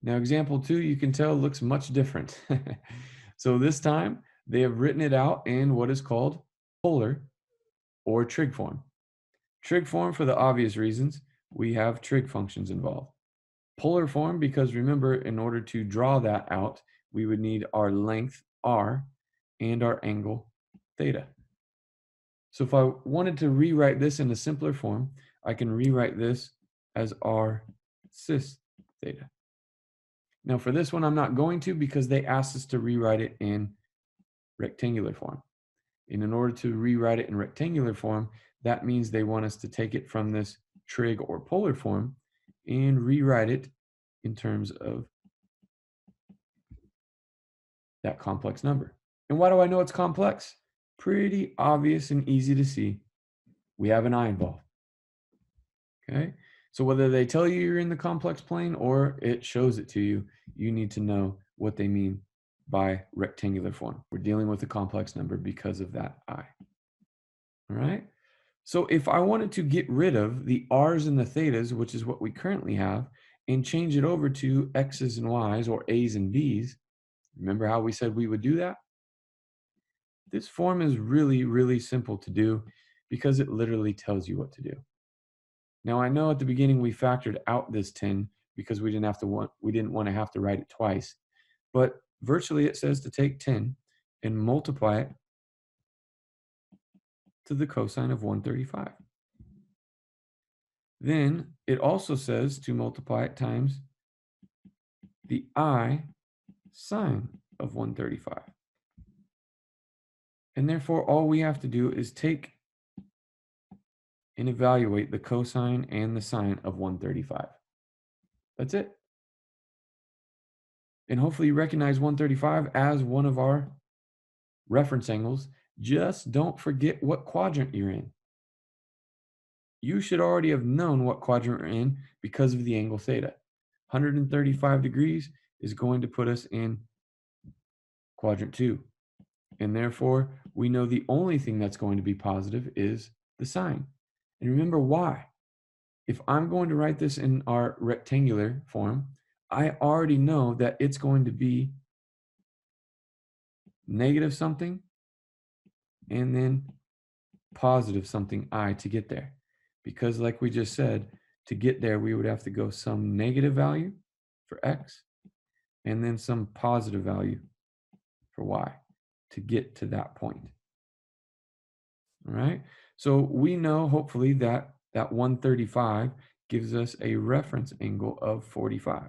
Now, example 2, you can tell looks much different. So this time, they have written it out in what is called polar or trig form. Trig form for the obvious reasons, we have trig functions involved. Polar form because remember, in order to draw that out, we would need our length r and our angle theta. So if I wanted to rewrite this in a simpler form, I can rewrite this as r cis theta. Now for this one, I'm not going to because they asked us to rewrite it in rectangular form. And in order to rewrite it in rectangular form, that means they want us to take it from this trig or polar form and rewrite it in terms of that complex number. And why do I know it's complex? Pretty obvious and easy to see. We have an I involved. Okay, so whether they tell you you're in the complex plane or it shows it to you, you need to know what they mean by rectangular form. We're dealing with a complex number because of that I. All right. So if I wanted to get rid of the r's and the thetas, which is what we currently have, and change it over to x's and y's or a's and b's, remember how we said we would do that? This form is really, really simple to do because it literally tells you what to do. Now I know at the beginning we factored out this 10 because we didn't want to have to write it twice, but virtually it says to take 10 and multiply it to the cosine of 135. Then it also says to multiply it times the I sine of 135. And therefore, all we have to do is take and evaluate the cosine and the sine of 135. That's it. And hopefully you recognize 135 as one of our reference angles. Just don't forget what quadrant you're in. You should already have known what quadrant we're in because of the angle theta. 135 degrees is going to put us in quadrant 2. And therefore, we know the only thing that's going to be positive is the sine. And remember why. If I'm going to write this in our rectangular form, I already know that it's going to be negative something and then positive something I to get there. Because like we just said, to get there, we would have to go some negative value for x and then some positive value for y to get to that point. All right. So we know hopefully that 135 gives us a reference angle of 45.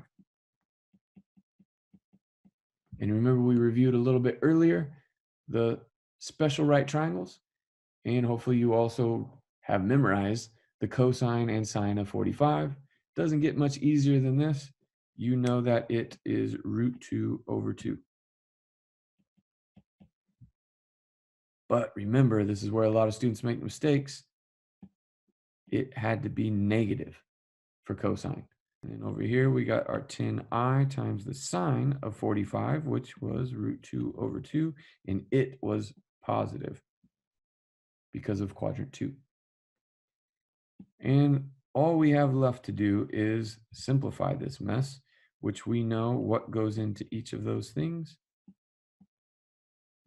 And remember we reviewed a little bit earlier the special right triangles, and hopefully you also have memorized the cosine and sine of 45. Doesn't get much easier than this. You know that it is root 2 over 2. But remember, this is where a lot of students make mistakes. It had to be negative for cosine. And then over here, we got our 10i times the sine of 45, which was root 2 over 2, and it was positive because of quadrant 2. And all we have left to do is simplify this mess, which we know what goes into each of those things.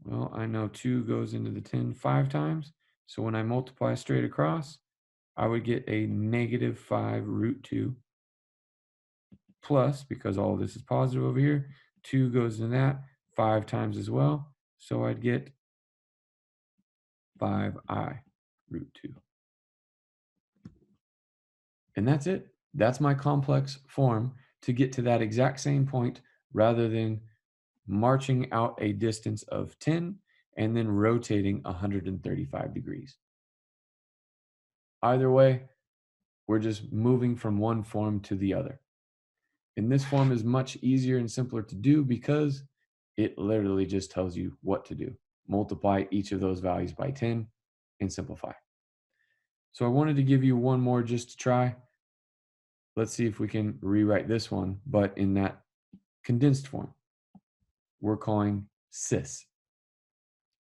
Well, I know 2 goes into the 10 5 times. So when I multiply straight across, I would get a negative 5 root 2 plus, because all of this is positive over here, 2 goes in that 5 times as well. So I'd get 5i root 2. And that's it. That's my complex form to get to that exact same point rather than marching out a distance of 10 and then rotating 135 degrees. Either way, we're just moving from one form to the other. And this form is much easier and simpler to do because it literally just tells you what to do. Multiply each of those values by 10 and simplify. So I wanted to give you one more just to try. Let's see if we can rewrite this one, but in that condensed form. We're calling cis.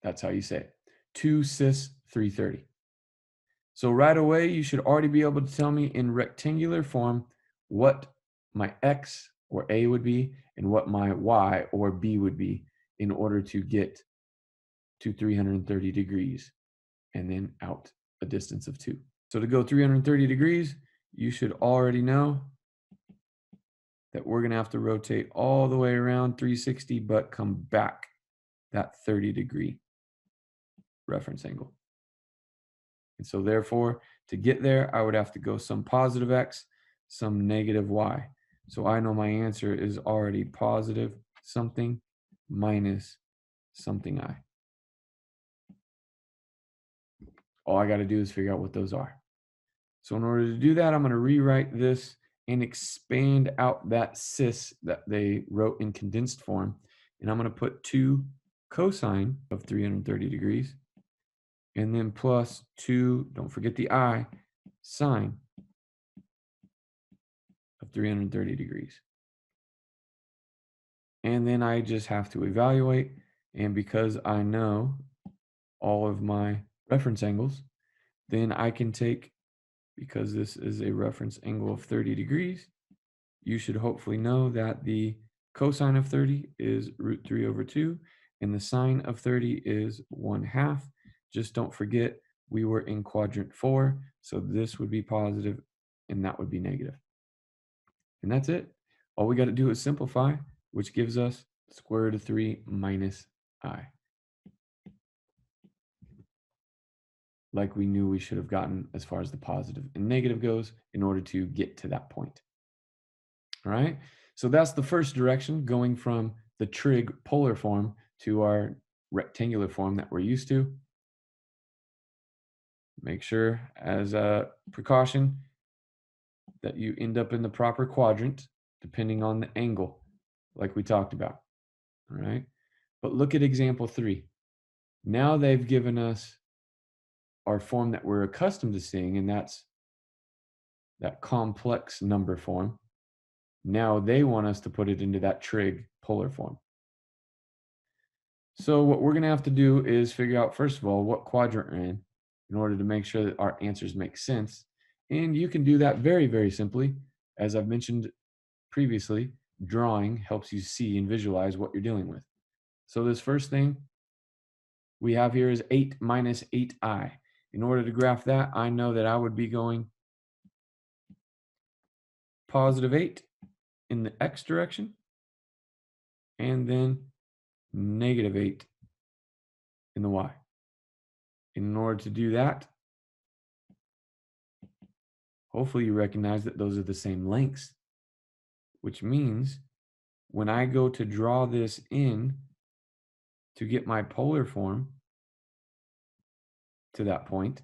That's how you say it. 2 cis 330. So right away, you should already be able to tell me in rectangular form what my x or A would be, and what my Y or B would be in order to get to 330 degrees and then out a distance of 2. So to go 330 degrees, you should already know that we're going to have to rotate all the way around 360, but come back that 30-degree reference angle. And so therefore, to get there, I would have to go some positive x, some negative y. So I know my answer is already positive something minus something I. All I got to do is figure out what those are. So in order to do that, I'm going to rewrite this and expand out that cis that they wrote in condensed form. And I'm going to put 2 cosine of 330 degrees. And then plus 2, don't forget the I, sine of 330 degrees. And then I just have to evaluate. And because I know all of my reference angles, then I can take, because this is a reference angle of 30 degrees, you should hopefully know that the cosine of 30 is root 3 over 2, and the sine of 30 is 1/2. Just don't forget, we were in quadrant 4, so this would be positive, and that would be negative. And that's it. All we got to do is simplify, which gives us square root of 3 minus I. Like we knew we should have gotten as far as the positive and negative goes in order to get to that point. All right, so that's the first direction, going from the trig polar form to our rectangular form that we're used to. Make sure, as a precaution, that you end up in the proper quadrant, depending on the angle, like we talked about. All right, but look at example 3. Now they've given us our form that we're accustomed to seeing, and that's that complex number form. Now they want us to put it into that trig polar form. So what we're going to have to do is figure out, first of all, what quadrant we're in order to make sure that our answers make sense. And you can do that very, very simply. As I've mentioned previously, drawing helps you see and visualize what you're dealing with. So this first thing we have here is 8 minus 8i. In order to graph that, I know that I would be going positive 8 in the x direction, and then negative 8 in the y. In order to do that, hopefully you recognize that those are the same lengths, which means when I go to draw this in to get my polar form to that point,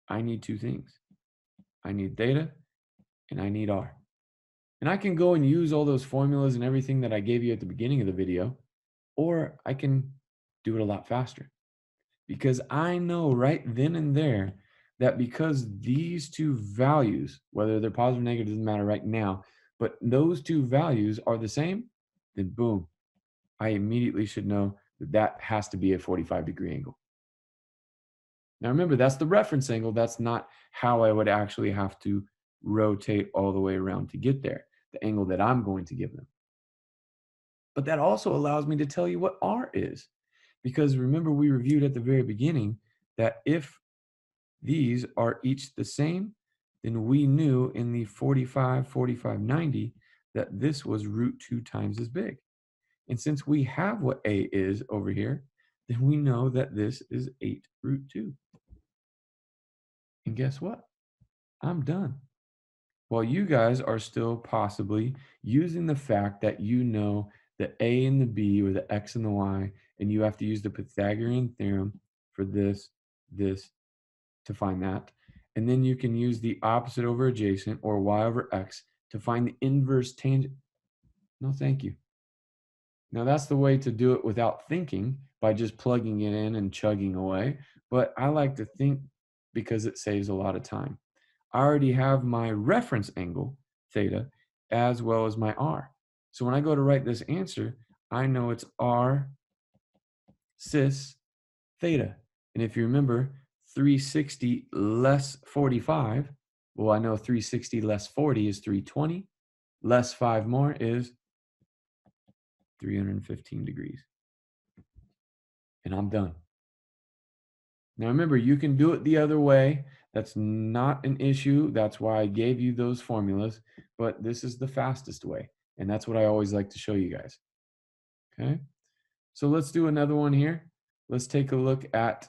I need 2 things. I need theta and I need r. And I can go and use all those formulas and everything that I gave you at the beginning of the video, or I can do it a lot faster. Because I know right then and there that because these 2 values, whether they're positive or negative, doesn't matter right now, but those 2 values are the same, then boom, I immediately should know that that has to be a 45-degree angle. Now remember, that's the reference angle. That's not how I would actually have to rotate all the way around to get there, the angle that I'm going to give them. But that also allows me to tell you what R is. Because remember, we reviewed at the very beginning that if these are each the same, then we knew in the 45, 45, 90 that this was root 2 times as big. And since we have what A is over here, then we know that this is 8 root 2. And guess what? I'm done. While you guys are still possibly using the fact that you know the A and the B, or the X and the Y, and you have to use the Pythagorean theorem for this to find that. And then you can use the opposite over adjacent, or Y over X, to find the inverse tangent. No, thank you. Now that's the way to do it without thinking, by just plugging it in and chugging away. But I like to think because it saves a lot of time. I already have my reference angle, theta, as well as my R. So when I go to write this answer, I know it's R cis theta. And if you remember, 360 less 45, well, I know 360 less 40 is 320. less 5 more is 315 degrees. And I'm done. Now remember, you can do it the other way. That's not an issue. That's why I gave you those formulas, but this is the fastest way. And that's what I always like to show you guys. Okay, so let's do another one here. Let's take a look at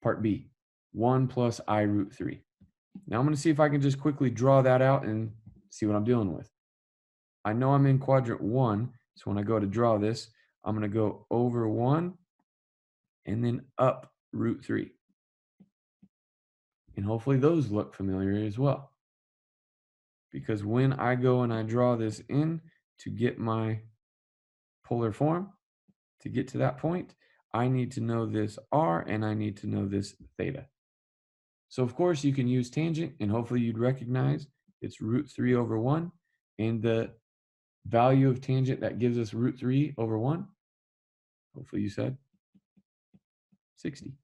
part B, 1 plus I root 3. Now I'm going to see if I can just quickly draw that out and see what I'm dealing with. I know I'm in quadrant 1, so when I go to draw this, I'm going to go over 1 and then up root 3. And hopefully those look familiar as well. Because when I go and I draw this in to get my polar form, to get to that point, I need to know this r and I need to know this theta. So of course you can use tangent, and hopefully you'd recognize it's root 3 over 1, and the value of tangent that gives us root 3 over 1, hopefully you said 60,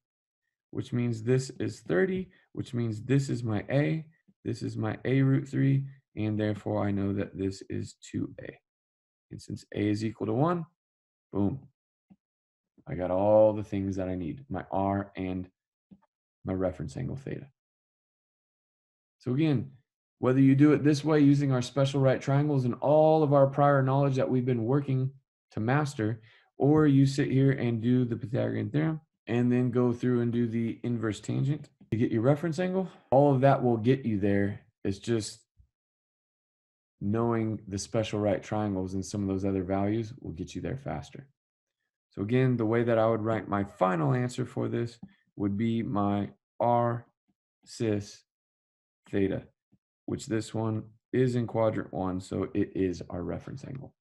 which means this is 30, which means this is my a, this is my a root 3, and therefore I know that this is 2a. And since a is equal to 1, boom, I got all the things that I need, my r and my reference angle theta. So again, whether you do it this way using our special right triangles and all of our prior knowledge that we've been working to master, or you sit here and do the Pythagorean theorem and then go through and do the inverse tangent to get your reference angle, all of that will get you there. It's just knowing the special right triangles and some of those other values will get you there faster. So again, the way that I would write my final answer for this would be my r cis theta, which this one is in quadrant 1, so it is our reference angle.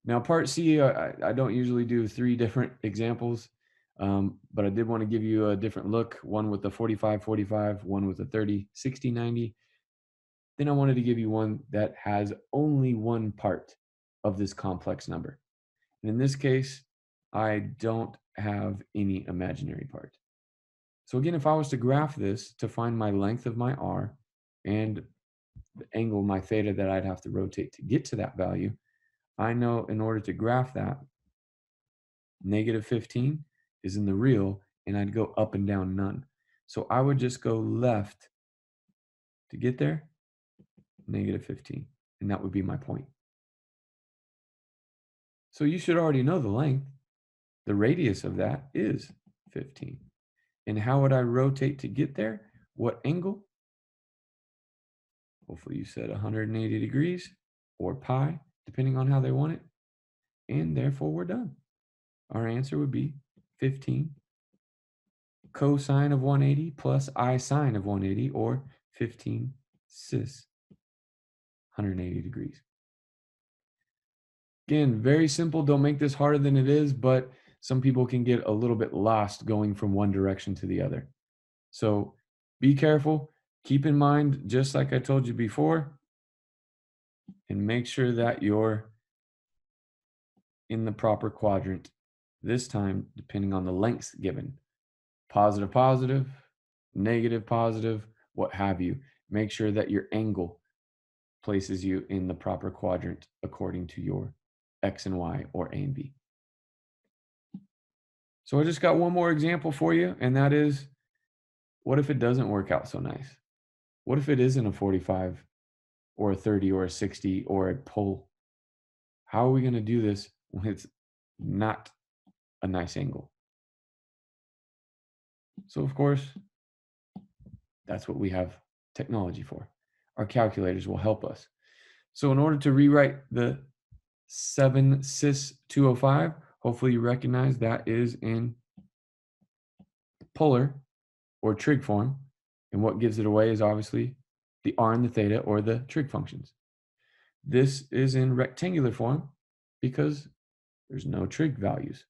Now part C, I don't usually do 3 different examples, but I did want to give you a different look, one with the 45-45, one with a 30-60-90. Then I wanted to give you one that has only one part of this complex number. And in this case, I don't have any imaginary part. So again, if I was to graph this to find my length of my r and the angle, my theta that I'd have to rotate to get to that value, I know in order to graph that, negative 15 is in the real, and I'd go up and down none. So I would just go left to get there, negative 15, and that would be my point. So you should already know the length. The radius of that is 15. And how would I rotate to get there? What angle? Hopefully you said 180 degrees or pi, depending on how they want it. And therefore we're done. Our answer would be 15 cosine of 180 plus I sine of 180, or 15 cis 180 degrees. Again, very simple. Don't make this harder than it is, but some people can get a little bit lost going from one direction to the other. So be careful. Keep in mind, just like I told you before, and make sure that you're in the proper quadrant this time, depending on the lengths given. Positive, positive, negative, positive, what have you. Make sure that your angle places you in the proper quadrant according to your X and Y, or A and B. So I just got one more example for you, and that is, what if it doesn't work out so nice? What if it isn't a 45 or a 30 or a 60 or a pole? How are we going to do this when it's not a nice angle? So of course, that's what we have technology for. Our calculators will help us. So in order to rewrite the 7 cis 205, hopefully you recognize that is in polar or trig form. And what gives it away is obviously the r and the theta, or the trig functions. This is in rectangular form because there's no trig values.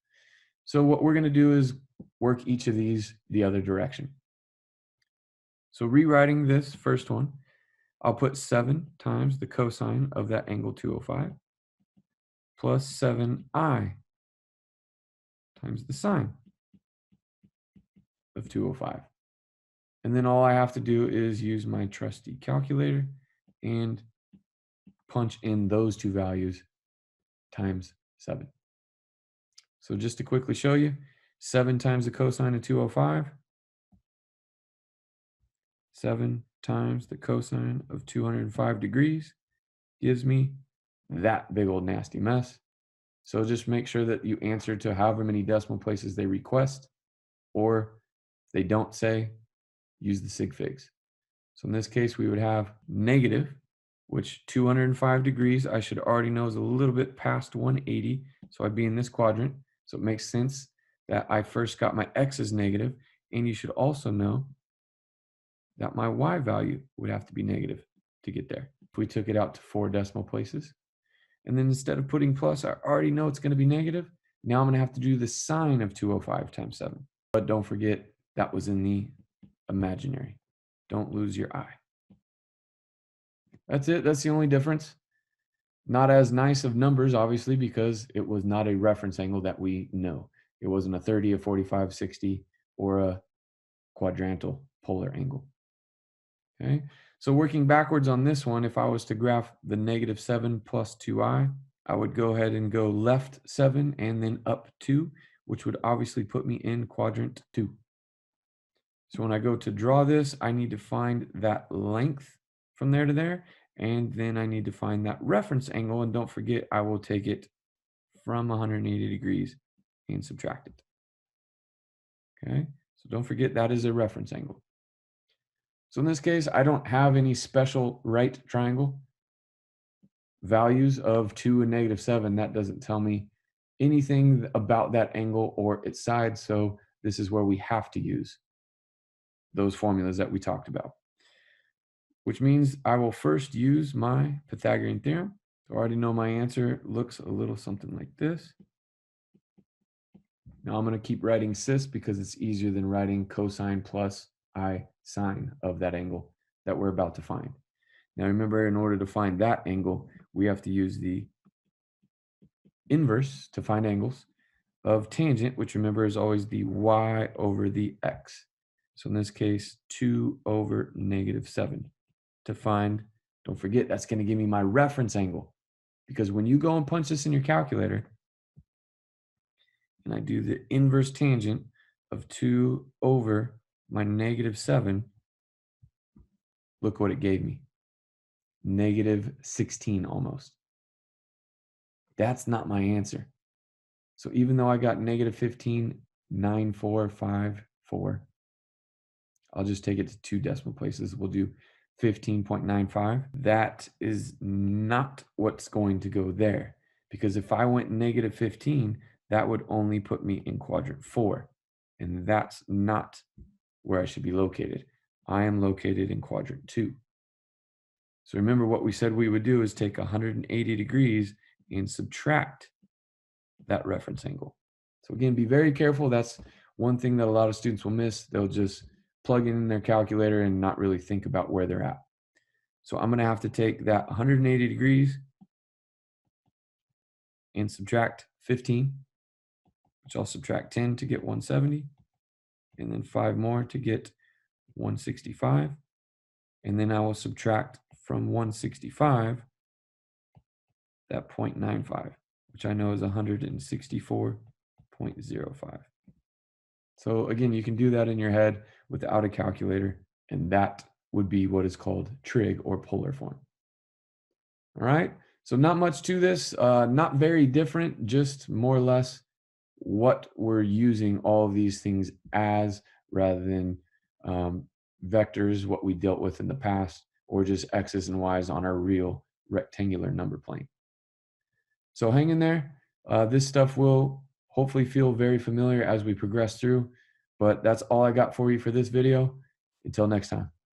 So what we're going to do is work each of these the other direction. So rewriting this first one, I'll put 7 times the cosine of that angle 205 plus 7i times the sine of 205. And then all I have to do is use my trusty calculator and punch in those two values times 7. So just to quickly show you, 7 times the cosine of 205, 7 times the cosine of 205 degrees gives me that big old nasty mess. So just make sure that you answer to however many decimal places they request, or if they don't say, use the sig figs. So in this case, we would have negative, which 205 degrees, I should already know is a little bit past 180. So I'd be in this quadrant. So it makes sense that I first got my x as negative, and you should also know that my y value would have to be negative to get there. If we took it out to 4 decimal places, and then instead of putting plus, I already know it's going to be negative. Now I'm going to have to do the sine of 205 times 7. But don't forget, that was in the imaginary. Don't lose your eye. That's it. That's the only difference. Not as nice of numbers, obviously, because it was not a reference angle that we know. It wasn't a 30, a 45, 60, or a quadrantal polar angle. Okay, so working backwards on this one, if I was to graph the negative 7 plus 2i, I would go ahead and go left 7 and then up 2, which would obviously put me in quadrant 2. So when I go to draw this, I need to find that length from there to there, and then I need to find that reference angle, and don't forget, I will take it from 180 degrees and subtract it. Okay, so don't forget that is a reference angle. So in this case, I don't have any special right triangle values of 2 and negative 7. That doesn't tell me anything about that angle or its side. So this is where we have to use those formulas that we talked about, which means I will first use my Pythagorean theorem. So I already know my answer looks a little something like this. Now I'm going to keep writing cis because it's easier than writing cosine plus I sine of that angle that we're about to find. Now remember, in order to find that angle, we have to use the inverse to find angles of tangent, which remember is always the y over the x. So in this case, 2 over negative 7 to find, don't forget, that's going to give me my reference angle. Because when you go and punch this in your calculator, and I do the inverse tangent of 2 over my negative 7, look what it gave me. Negative 16 almost. That's not my answer. So even though I got negative 15.9454, I'll just take it to 2 decimal places. We'll do 15.95. That is not what's going to go there. Because if I went negative 15, that would only put me in quadrant 4. And that's not where I should be located. I am located in quadrant 2. So remember, what we said we would do is take 180 degrees and subtract that reference angle. So again, be very careful. That's one thing that a lot of students will miss. They'll just plug it in their calculator and not really think about where they're at. So I'm going to have to take that 180 degrees and subtract 15, which I'll subtract 10 to get 170, and then 5 more to get 165. And then I will subtract from 165 that 0.95, which I know is 164.05. So again, you can do that in your head without a calculator, and that would be what is called trig or polar form. All right, so not much to this, not very different, just more or less what we're using all of these things as, rather than vectors, what we dealt with in the past, or just x's and y's on our real rectangular number plane. So hang in there. This stuff will hopefully feel very familiar as we progress through, but that's all I got for you for this video. Until next time.